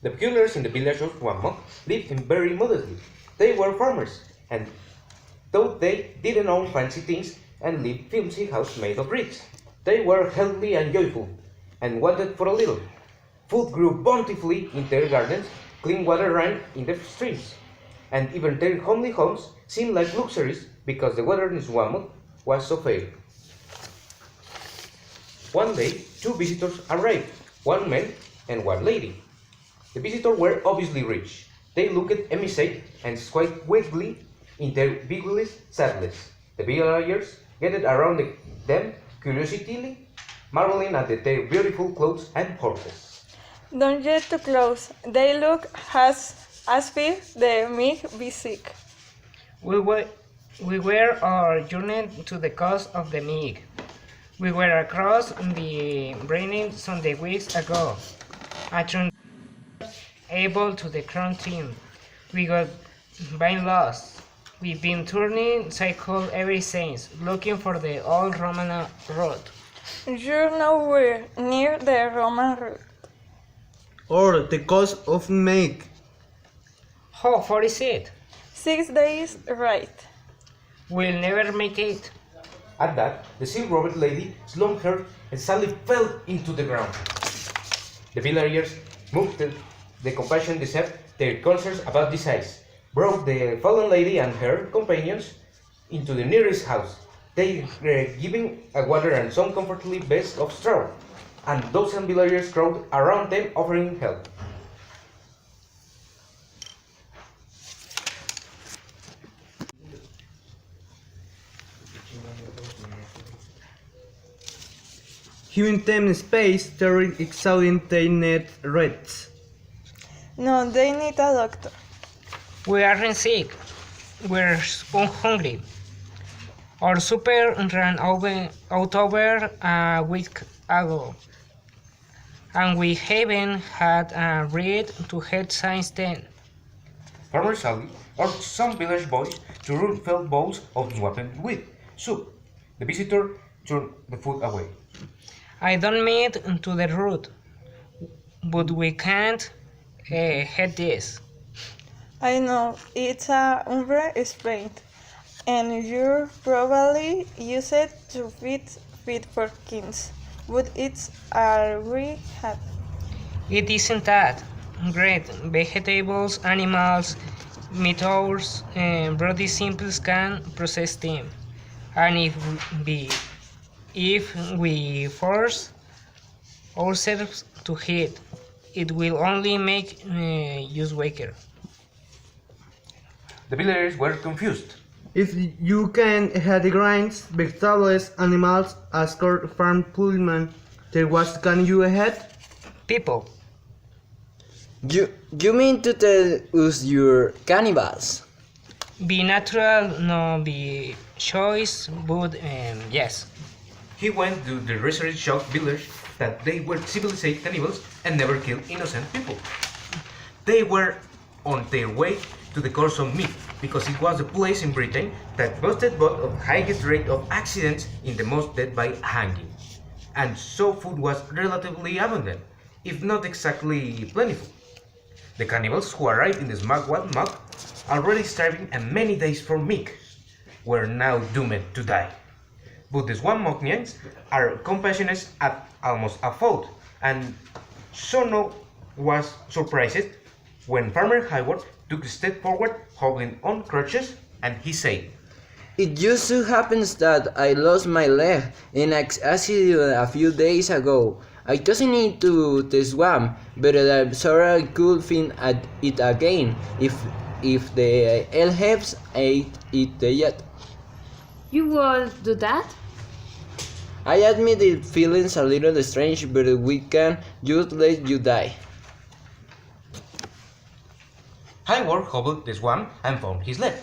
The peculiars in the village of Guamok lived in very modestly. They were farmers, and though they didn't own fancy things and lived flimsy house made of bricks, they were healthy and joyful, and wanted for a little. Food grew bountifully in their gardens, clean water ran in the streams, and even their homely homes seemed like luxuries because the weather in Guamok was so fair. One day, two visitors arrived, one man and one lady. The visitors were obviously rich. They looked emaciated and quite weakly in their vigorous saddles. The villagers gathered around them curiously, marveling at their beautiful clothes and horses. Don't get too close. They look as if they may be sick. We were our journey to the coast of the Mig. We were across the raining Sunday weeks ago. I turned able to the crown team. We got been lost. We've been turning cycle ever since, looking for the old Roman road. You're nowhere near the Roman road. Or the coast of Meg. How far is it? 6 days right. We'll never make it. At that, the silk-robed lady slumped her and sadly fell into the ground. The villagers, moved the compassion decept their concerns about the size, brought the fallen lady and her companions into the nearest house. They were giving a water and some comfortably beds of straw, and dozen villagers crowded around them offering help. Giving them space, tearing exhausting they need rest. No, they need a doctor. We aren't sick. We're hungry. Our supper ran out over a week ago, and we haven't had a read to head since then. Farmer Sally urged some village boys to run felt bowls of swamped wheat soup. The visitor turned the food away. I don't mean to the road, but we can't head this. I know, it's a umbre spraint, and you probably use it to feed for kings, but it's a rehab. It isn't that. Great vegetables, animals, meteors, body simples can process them. And if we force ourselves to eat, it will only make us weaker. The villagers were confused. If you can have the grains, vegetables, animals, escort farm pullman, then what can you ahead? People. You mean to tell us you're cannibals? Be natural, no be choice, but yes. He went to the research shocked village that they were civilized cannibals and never killed innocent people. They were on their way to the course of meat because it was the place in Britain that boasted both of highest rate of accidents in the most death by hanging. And so food was relatively abundant, if not exactly plentiful. The cannibals who arrived in the Smugwell Mug, already starving and many days from meat, were now doomed to die. But the Swampmoknians are compassionate at almost a fault, and so no was surprised when Farmer Hayward took a step forward, hobbling on crutches, and he said, It just so happens that I lost my leg in an accident a few days ago. I tossed it into the swamp, but I'm sure I could find it again if the elves ate it yet. You will do that? I admit it feels a little strange, but we can just let you die. Hayward hobbled the swamp and found his leg,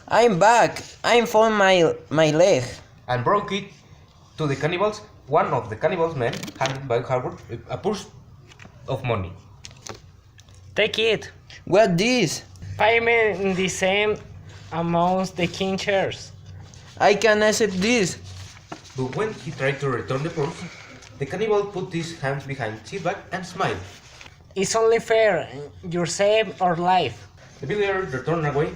I'm back. I found my leg. and brought it to the cannibals. One of the cannibals' men handed by Hayward a purse of money. Take it. What this? Pay me the same amount the king shares. I can accept this. But when he tried to return the purse, the cannibal put his hands behind his back and smiled. It's only fair. You save our life. The villagers returned away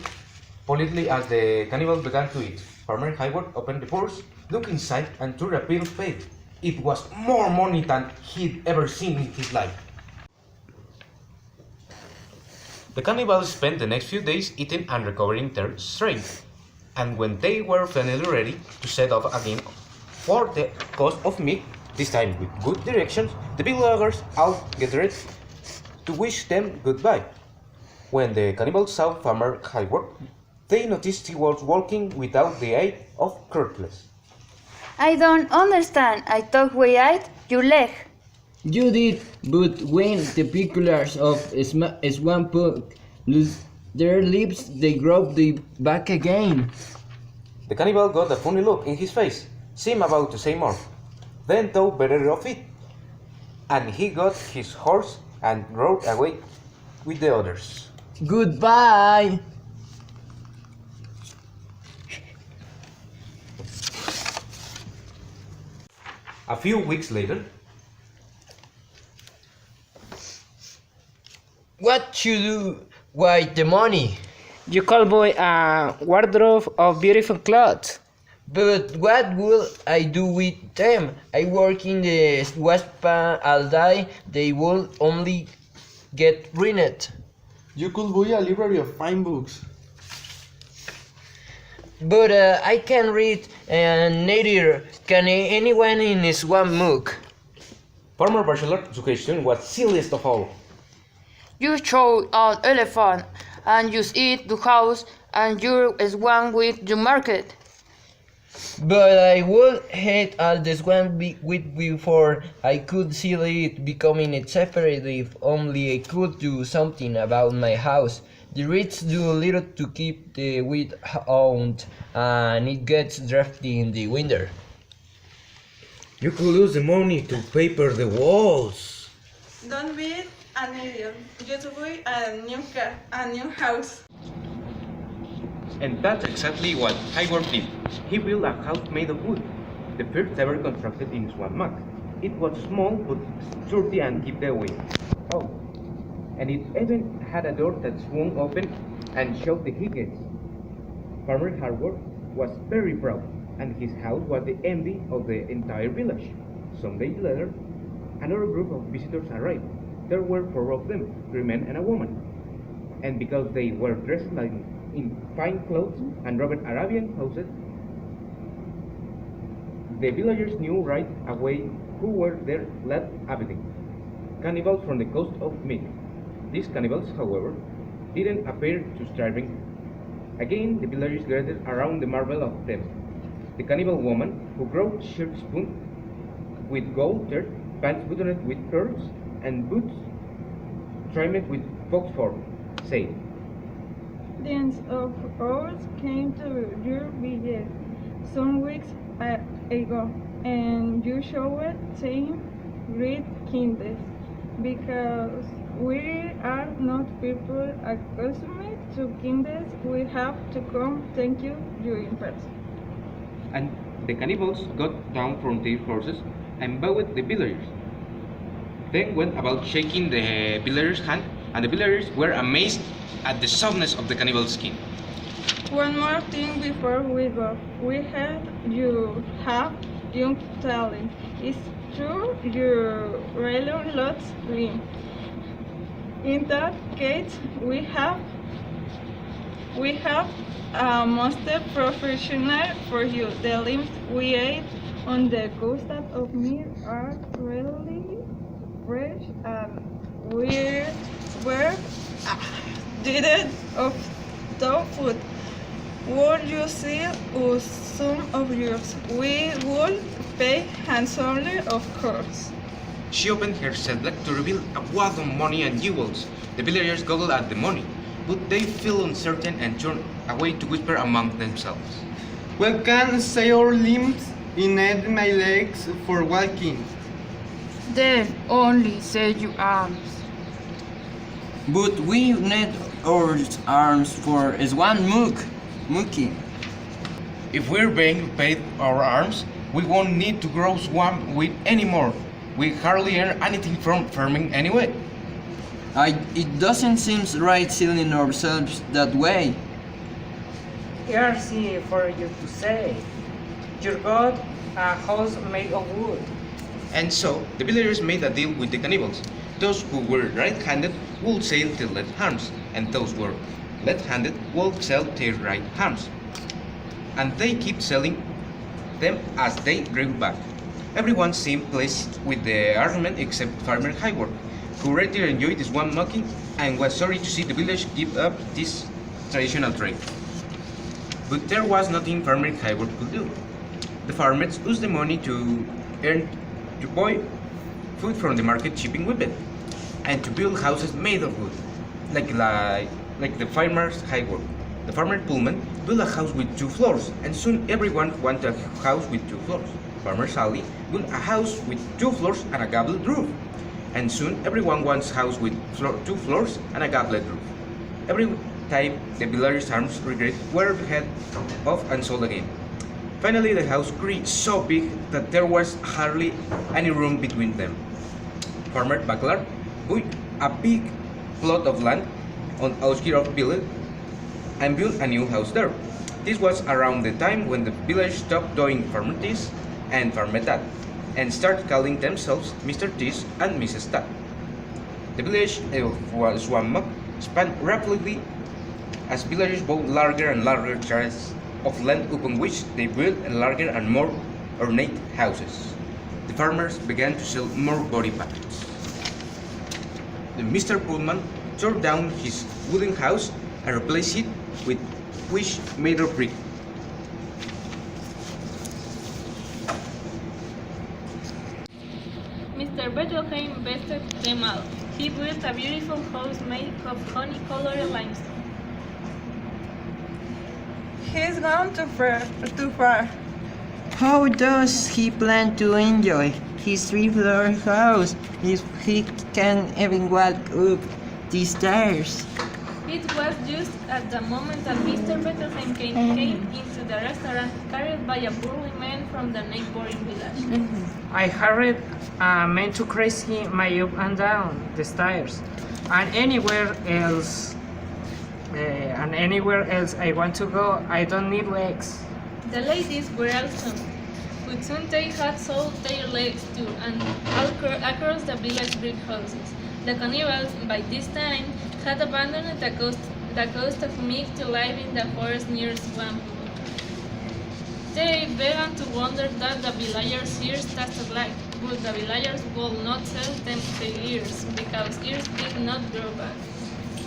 politely as the cannibals began to eat. Farmer Hayward opened the purse, looked inside, and turned a pale face. It was more money than he'd ever seen in his life. The cannibals spent the next few days eating and recovering their strength, and when they were finally ready to set off again for the coast of meat, this time with good directions, the villagers all gathered to wish them goodbye. When the cannibals saw Farmer Hayward, they noticed he was walking without the aid of cutlass. I don't understand. I thought we ate your leg. You did, but when the picklers of swamp lose their lips, they grow the back again. The cannibal got a funny look in his face, seemed about to say more, then thought better of it, and he got his horse and rode away with the others. Goodbye. A few weeks later, What should do with the money? You could buy a wardrobe of beautiful clothes. But what will I do with them? I work in the wasp all day. They will only get ruined. You could buy a library of fine books. But I can read, and neither can anyone in this one book. Farmer Bachelor's suggestion was silliest of all. You show an elephant and use it to house and you swam with your market. But I would hate all this one with before I could see it becoming a separate if only I could do something about my house. The rich do little to keep the wheat out, and it gets drafty in the winter. You could lose the money to paper the walls. Don't be an idiot. Just buy a new car, a new house. And that's exactly what Hayward did. He built a house made of wood, the first ever constructed in Swanmac. It was small but sturdy and kept the wind out. And it even had a door that swung open and showed the higgins. Farmer Hayward was very proud, and his house was the envy of the entire village. Some days later, another group of visitors arrived. There were 4 of them, 3 men and a woman. And because they were dressed like in fine clothes and rugged Arabian houses, the villagers knew right away who were their last abiding. Cannibals from the coast of Mead. These cannibals, however, didn't appear to starving. Again, the villagers gathered around the marvel of them. The cannibal woman, who grew shirt spoon with gold thread, pants buttoned with pearls, and boots trimmed with fox fur, said, Friends of ours came to your village some weeks ago, and you showed same great kindness, because we are not people accustomed to kindness. We have to come thank you in person. and the cannibals got down from their horses and bowed the villagers. Then went about shaking the villagers' hand, and the villagers were amazed at the softness of the cannibal's skin. One more thing before we go. We heard you have young talent. It's true you really lots dream. In that case, we have a master professional for you. The limbs we ate on the coast of meat are really fresh, and we were did of dog food. Would you see us some of yours? We would pay handsomely, of course. She opened her saddlebag to reveal a wad of money and jewels. The villagers goggled at the money, but they felt uncertain and turned away to whisper among themselves. We can say our limbs in my legs for walking. Then only say your arms. But we need our arms for one mookie. If we're being paid our arms, we won't need to grow swamp wheat anymore. We hardly earn anything from farming anyway. It doesn't seem right seeing ourselves that way. Easy for you to say. You got a house made of wood. And so the villagers made a deal with the cannibals. Those who were right-handed would sell their left arms, and those who were left-handed would sell their right arms. And they keep selling them as they grew back. Everyone seemed pleased with the argument except Farmer Hayward, who rather enjoyed this one mocking and was sorry to see the village give up this traditional trade. But there was nothing Farmer Hayward could do. The farmers used the money to earn to buy food from the market shipping with it, and to build houses made of wood, like the farmer's Hayward. The farmer Pullman built a house with 2 floors, and soon everyone wanted a house with 2 floors. Farmer Sally built a house with 2 floors and a gabled roof, and soon everyone wants a house with 2 floors and a gabled roof. Every time the villagers' arms regret were head off and sold again. Finally, the house grew so big that there was hardly any room between them. Farmer Baclar bought a big plot of land on outskirts of village and built a new house there. This was around the time when the village stopped doing Farmer Tis and Farmer Dad and started calling themselves Mr. Tis and Mrs. Dad. The village of Swamok expanded rapidly as villagers bought larger and larger tracts of land upon which they built larger and more ornate houses. The farmers began to sell more body parts. Mr. Pullman tore down his wooden house and replaced it with which made of brick. Mr. Bettelheim invested them all. He built a beautiful house made of honey-colored limestone. He's gone too far. How does he plan to enjoy his 3-floor house if he can't even walk up the stairs? It was just at the moment that Mr. Bettelheim came into the restaurant carried by a burly man from the neighboring village. I hurried a man too crazy my up and down the stairs, and anywhere else I want to go, I don't need legs. The ladies were also, but soon they had sold their legs too, and across the village brick houses. The cannibals, by this time, had abandoned the coast of meat to live in the forest near Swamp. They began to wonder that the villagers' ears tasted like, but the villagers would not sell them their ears, because ears did not grow back.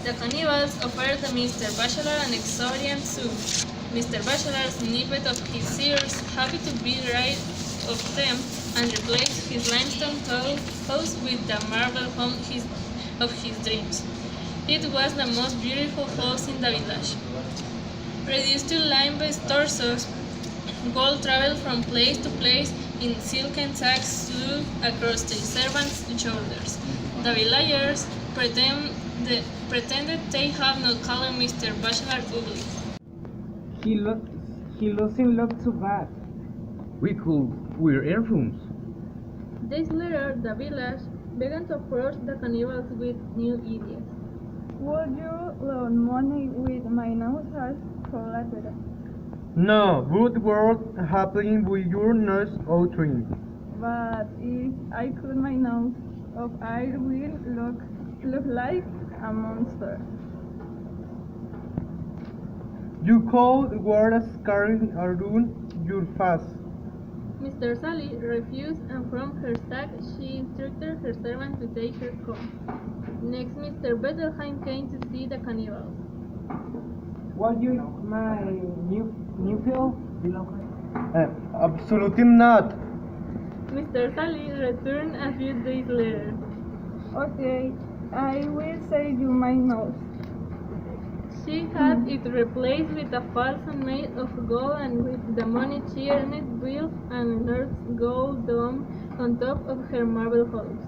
The cannibals offered Mr. Bachelor an exorbitant sum. Mr. Bachelor snipped of his ears, happy to be rid of them, and replaced his limestone house with the marble home of his dreams. It was the most beautiful house in the village. Reduced to lime-based torsos, gold traveled from place to place in silken sacks slung across the servants' shoulders. The villagers pretended they had not called Mr. Bachelor ugly. He doesn't look too bad. We could wear earphones. Days later, the village began to approach the cannibals with new ideas. Would you loan money with my nose as collateral? No, good world happening with your nose outring. But if I cut my nose off, I will look like a monster. You could wear a scarring around your face. Mr. Sally refused, and from her sack she instructed her servant to take her home. Next, Mr. Bettelheim came to see the cannibals. What you my new pill? Absolutely not. Mr. Sally returned a few days later. Okay, I will save you my nose. She had it replaced with a falcon made of gold, and with the money she earned built an enormous gold dome on top of her marble house.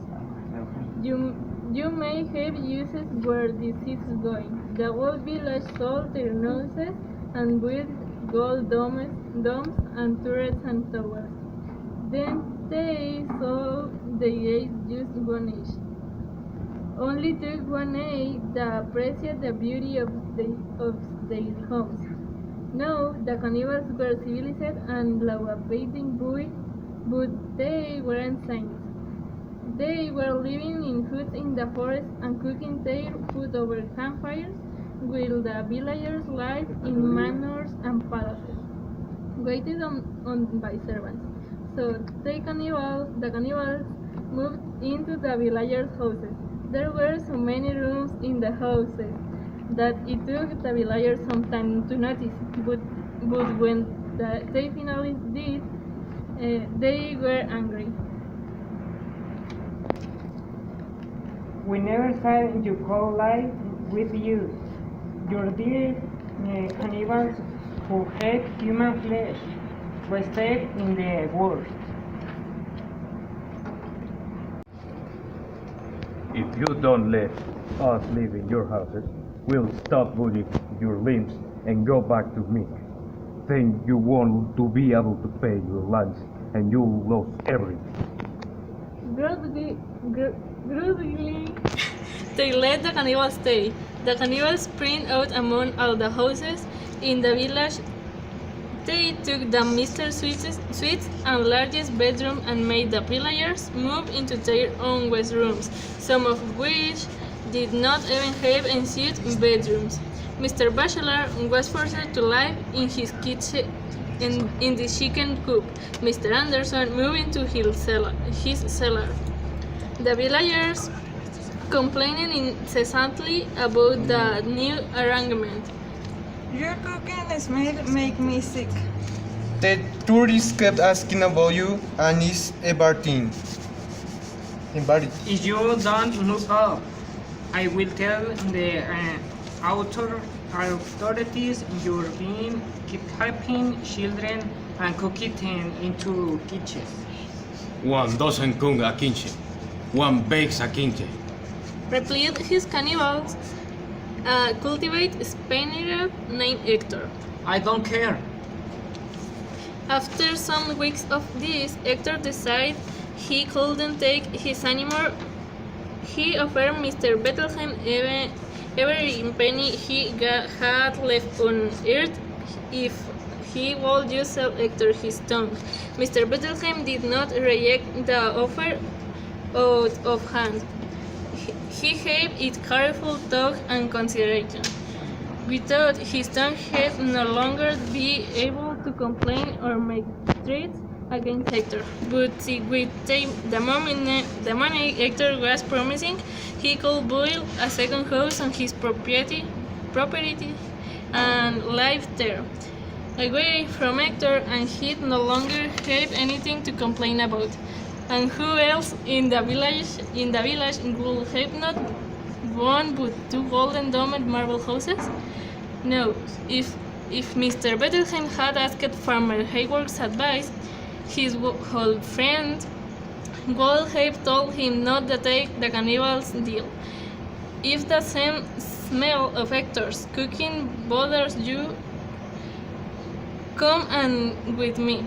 You may have used where this is going. The whole village sold their noses and built gold domes and turrets and towers. Then they sold the gates just one each. only took one eye that appreciated the beauty of their homes. No, the cannibals were civilized and law-abiding boys, but they weren't saints. They were living in huts in the forest and cooking their food over campfires, while the villagers lived in manors and palaces, waited on by servants. So the cannibals moved into the villagers' houses. There were so many rooms in the houses that it took the villagers some time to notice, but when they finally did, they were angry. We never thought you could live with you. Your dear cannibals who hate human flesh wasted in the world. If you don't let us live in your houses, we'll stop bullying your limbs and go back to me. Then you won't to be able to pay your lands and you'll lose everything. Grudgingly, they let the cannibals stay. The cannibals spread out among all the houses in the village. They took the Mr. Suites and largest bedroom and made the villagers move into their own west rooms, some of which did not even have ensuite bedrooms. Mr. Bachelor was forced to live in his kitchen in the chicken coop. Mr. Anderson moved into his cellar. The villagers complaining incessantly about the new arrangement. Your cooking smell make me sick. The tourists kept asking about you and it's everything. If you don't move up, I will tell the authorities you're being kidnapping children and cooking into kitchens. One doesn't cook a kitchen, one bakes a kitchen. Replied his cannibals, a cultivated Spaniard named Hector. I don't care. After some weeks of this, Hector decided he couldn't take his anymore. He offered Mr. Bethlehem every penny he had left on earth if he would just sell Hector his tongue. Mr. Bethlehem did not reject the offer out of hand. He gave it careful thought and consideration. Without his tongue, he would no longer be able to complain or make threats against Hector. But with the money Hector was promising, he could build a second house on his property and live there, away from Hector, and he no longer have anything to complain about. And who else in the village would have not one but two golden domed marble houses? No, if Mr. Bethlehem had asked Farmer Hayward's advice, his old friend would have told him not to take the cannibals' deal. If the same smell of Hector's cooking bothers you, come and with me.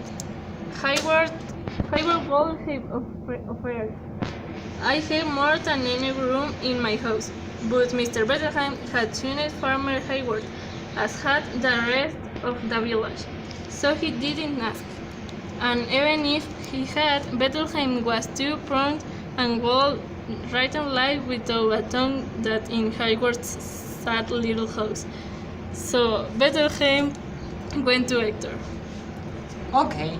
Hayward will have offered. I have more than any room in my house, but Mr. Bethlehem had shunned Farmer Hayward, as had the rest of the village, so he didn't ask. And even if he had, Bethlehem was too proud and would rather live without a tongue than in Hayward's sad little house. So Bethlehem went to Hector. Okay.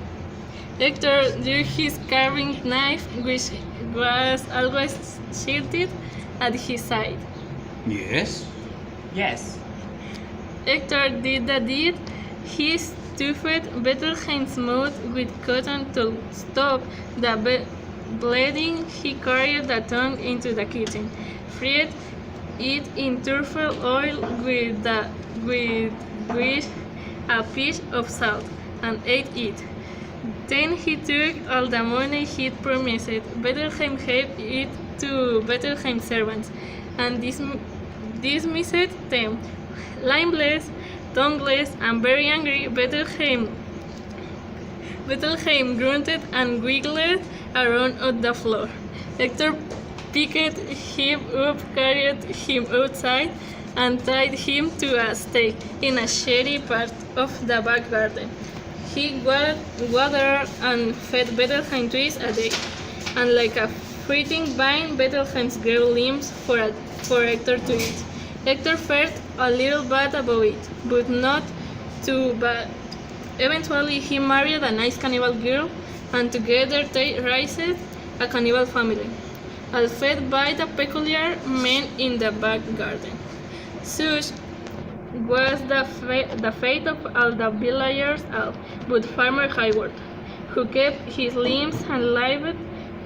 Hector drew his carving knife, which was always shielded at his side. Yes? Yes. Hector did the deed. He stuffed Bethlehem's mouth with cotton to stop the bleeding. He carried the tongue into the kitchen, fried it in truffle oil with a pinch of salt, and ate it. Then he took all the money he'd promised. Bethlehem gave it to Bethlehem's servants, and dismissed them. Limbless, tongueless, and very angry, Bethlehem grunted and wiggled around on the floor. Hector picked him up, carried him outside, and tied him to a stake in a shady part of the back garden. He watered and fed Bethlehem trees a day, and like a fleeting vine, Bethlehem's grew limbs for Hector to eat. Hector felt a little bad about it, but not too bad. Eventually, he married a nice cannibal girl, and together they raised a cannibal family, all fed by the peculiar men in the back garden. Such was the fate of all the villagers, but Farmer Hayward, who kept his limbs and lived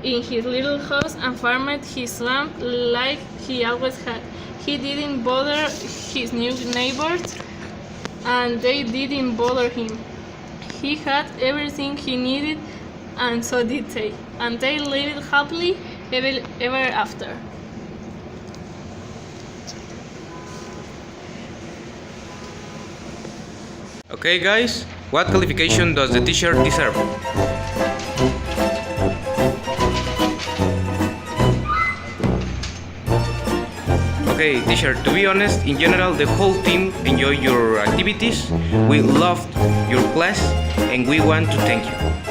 in his little house and farmed his land like he always had. He didn't bother his new neighbors, and they didn't bother him. He had everything he needed, and so did they, and they lived happily ever after. Okay guys, what qualification does the t-shirt deserve? Okay, t-shirt, to be honest, in general the whole team enjoyed your activities, we loved your class, and we want to thank you.